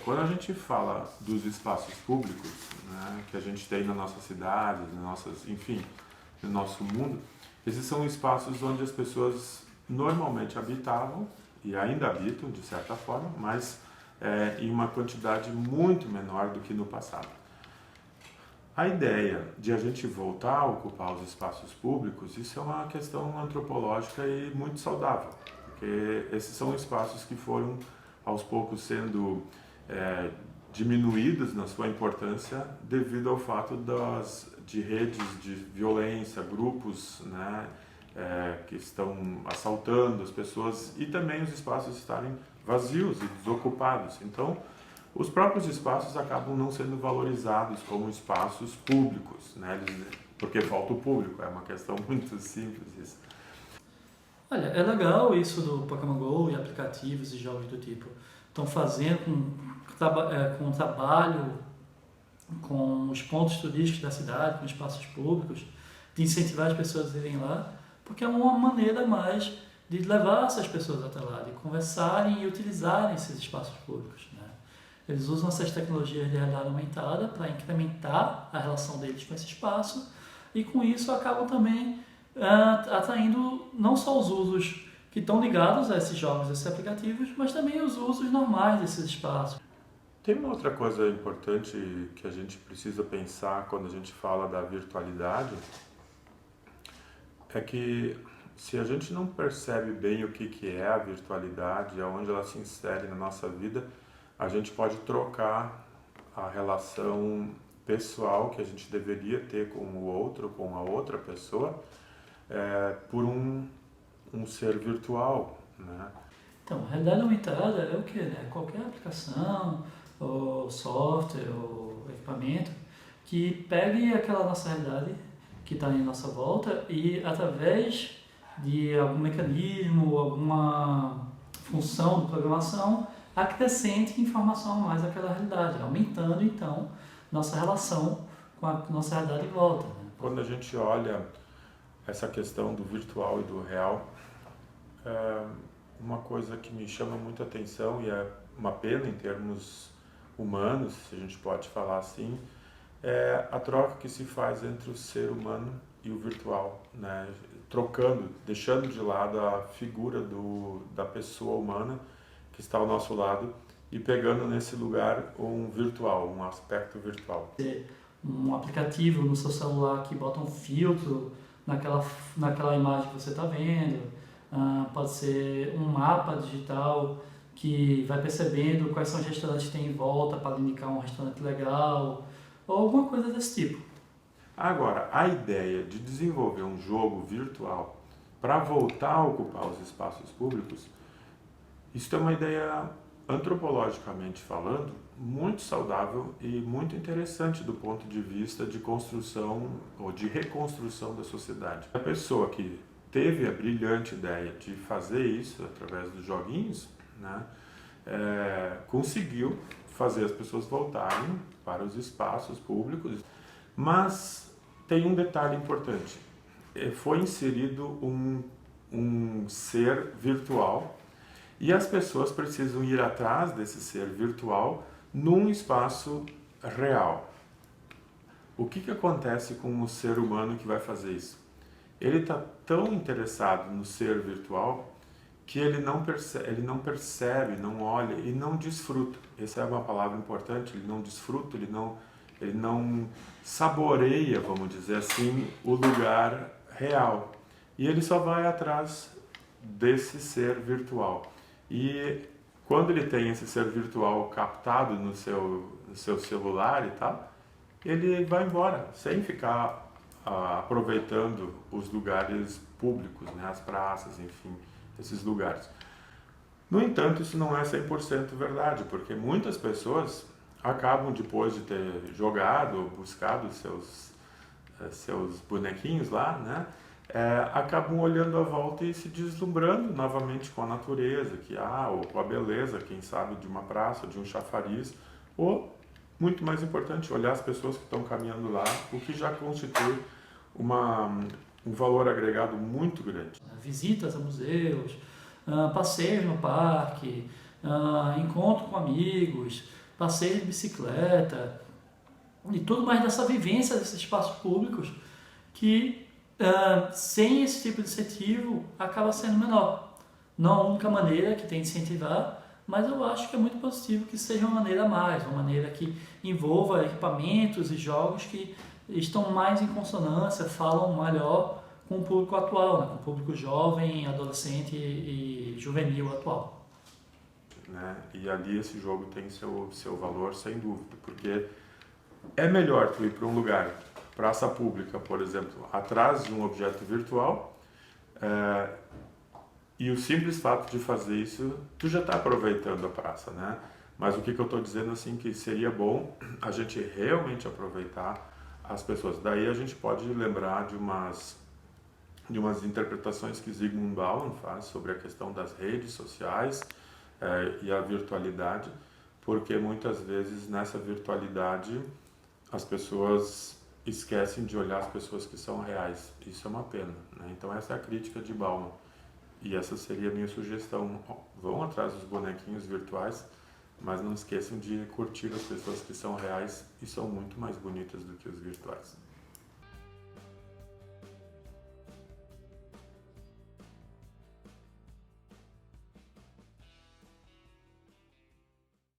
quando a gente fala dos espaços públicos, né, que a gente tem na nossa cidade, enfim, no nosso mundo, esses são espaços onde as pessoas normalmente habitavam e ainda habitam, de certa forma, mas em uma quantidade muito menor do que no passado. A ideia de a gente voltar a ocupar os espaços públicos, isso é uma questão antropológica e muito saudável, porque esses são espaços que foram aos poucos sendo diminuídos na sua importância devido ao fato de redes de violência, grupos, né, que estão assaltando as pessoas e também os espaços estarem vazios e desocupados. Então, os próprios espaços acabam não sendo valorizados como espaços públicos, né? Porque falta o público, é uma questão muito simples isso. Olha, é legal isso do Pokémon GO e aplicativos e jogos do tipo. Estão fazendo com trabalho, com os pontos turísticos da cidade, com espaços públicos, de incentivar as pessoas a irem lá, porque é uma maneira mais de levar essas pessoas até lá, de conversarem e utilizarem esses espaços públicos, né? Eles usam essas tecnologias de realidade aumentada para incrementar a relação deles com esse espaço e com isso acabam também atraindo não só os usos que estão ligados a esses jogos, a esses aplicativos, mas também os usos normais desses espaços. Tem uma outra coisa importante que a gente precisa pensar quando a gente fala da virtualidade, é que se a gente não percebe bem o que é a virtualidade, aonde ela se insere na nossa vida, a gente pode trocar a relação pessoal que a gente deveria ter com o outro, com a outra pessoa, por um ser virtual, né? Então, a realidade aumentada é o que, né? Qualquer aplicação, ou software, ou equipamento que pegue aquela nossa realidade que está em nossa volta e através de algum mecanismo, alguma função de programação, acrescente informação a mais àquela realidade, aumentando então nossa relação com a nossa realidade em volta, né? Quando a gente olha essa questão do virtual e do real, uma coisa que me chama muita atenção e é uma pena em termos humanos, se a gente pode falar assim, é a troca que se faz entre o ser humano e o virtual, né? Trocando, deixando de lado a figura da pessoa humana que está ao nosso lado e pegando nesse lugar um virtual, um aspecto virtual. Um aplicativo no seu celular que bota um filtro naquela imagem que você está vendo, pode ser um mapa digital que vai percebendo quais são os restaurantes que tem em volta para indicar um restaurante legal, ou alguma coisa desse tipo. Agora, a ideia de desenvolver um jogo virtual para voltar a ocupar os espaços públicos, isso é uma ideia, antropologicamente falando, muito saudável e muito interessante do ponto de vista de construção ou de reconstrução da sociedade. A pessoa que teve a brilhante ideia de fazer isso através dos joguinhos, né, conseguiu fazer as pessoas voltarem para os espaços públicos, mas tem um detalhe importante. Foi inserido um ser virtual e as pessoas precisam ir atrás desse ser virtual num espaço real. O que acontece com o ser humano que vai fazer isso? Ele está tão interessado no ser virtual que ele não percebe, não olha e não desfruta. Essa é uma palavra importante, ele não desfruta, ele não saboreia, vamos dizer assim, o lugar real. E ele só vai atrás desse ser virtual. E quando ele tem esse ser virtual captado no seu celular e tal, ele vai embora, sem ficar aproveitando os lugares públicos, né, as praças, enfim, esses lugares. No entanto, isso não é 100% verdade, porque muitas pessoas acabam, depois de ter jogado, buscado seus bonequinhos lá, né, acabam olhando à volta e se deslumbrando novamente com a natureza, ou com a beleza, quem sabe, de uma praça, de um chafariz, ou, muito mais importante, olhar as pessoas que estão caminhando lá, o que já constitui um valor agregado muito grande. Visitas a museus, passeios no parque, encontro com amigos, passeio de bicicleta e tudo mais dessa vivência desses espaços públicos que sem esse tipo de incentivo acaba sendo menor. Não a única maneira que tem de incentivar, mas eu acho que é muito positivo que seja uma maneira a mais, uma maneira que envolva equipamentos e jogos que estão mais em consonância, falam melhor com o público atual, né? Com o público jovem, adolescente e juvenil atual. Né? E ali esse jogo tem seu valor, sem dúvida, porque é melhor tu ir para um lugar, praça pública, por exemplo, atrás de um objeto virtual, e o simples fato de fazer isso, tu já está aproveitando a praça, né? Mas o que eu estou dizendo assim que seria bom a gente realmente aproveitar as pessoas. Daí a gente pode lembrar de umas interpretações que Zygmunt Bauman faz sobre a questão das redes sociais e a virtualidade, porque muitas vezes nessa virtualidade as pessoas esquecem de olhar as pessoas que são reais. Isso é uma pena, né? Então essa é a crítica de Bauman. E essa seria a minha sugestão. Vão atrás dos bonequinhos virtuais, mas não esqueçam de curtir as pessoas que são reais e são muito mais bonitas do que os virtuais.